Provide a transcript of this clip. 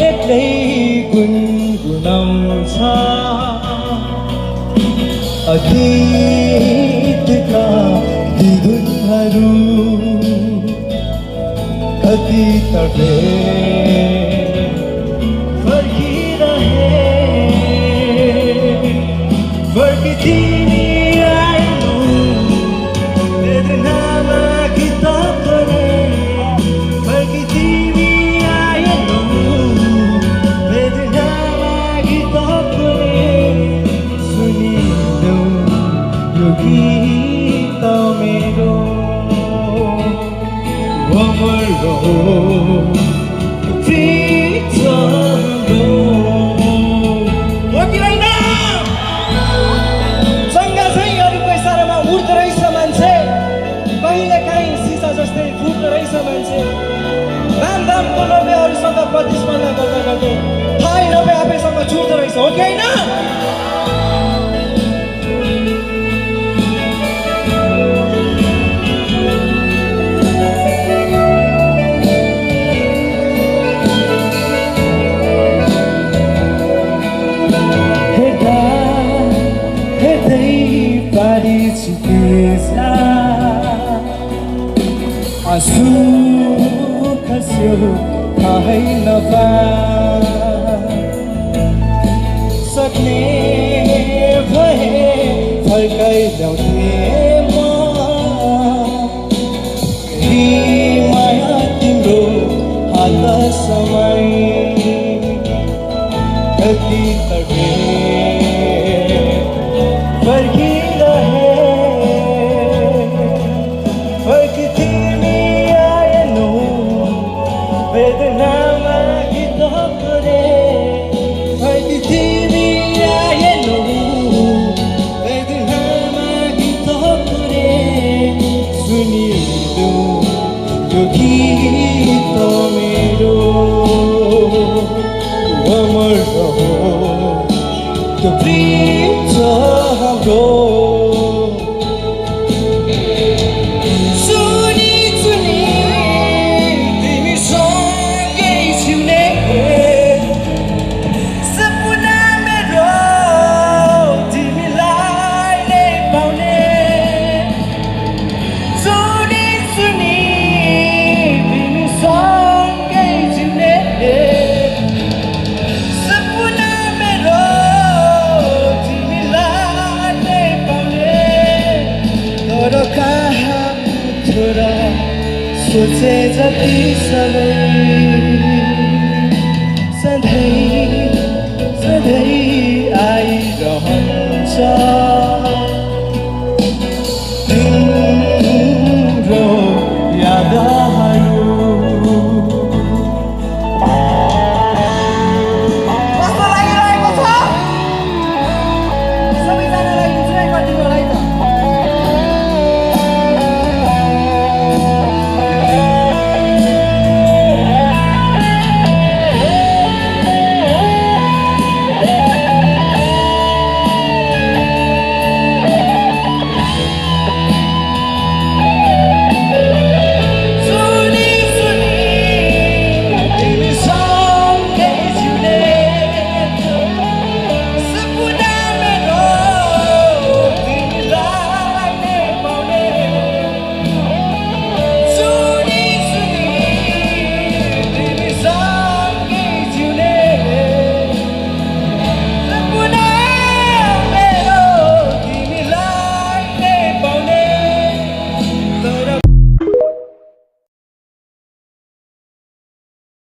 एक्लै गुनगुनाउँछ अतीतका ती धुनहरू कति तर्फे फर्किरहे फर्की तिमी आइनु वेदनामा गीत गरे फर्की तिमी आइनु वेदनामा गीत गरे सुनिदेऊ यो गीत मेरो अमर रहो प्रीत हाम्रो हो कि होइन सँगसँगैहरूको इसारामा उड्दो रहेछ मान्छे कहिलेकाहीँ सिसा जस्तै फुट्दो रहेछ मान्छे नामदामको लोभे अरूसँग प्रतिस्पर्धा गर्दा गर्दै थाहै नभए आफैसँग छुट्दो रहेछ हो कि होइन आँसु खस्यो थाहै सक्ने भए फर्काइल्याउँथे म माया तिम्रो हात समय कति तर्फे फर्किरहे फर्की तिमी आएनौ वेदनामा गीत गरे फर्की तिमी आएनौ वेदनामा गीत गरे सुनिदेऊ यो गीत मेरो अमर रहो त्यो प्रीत हाम्रो सोचे जति सब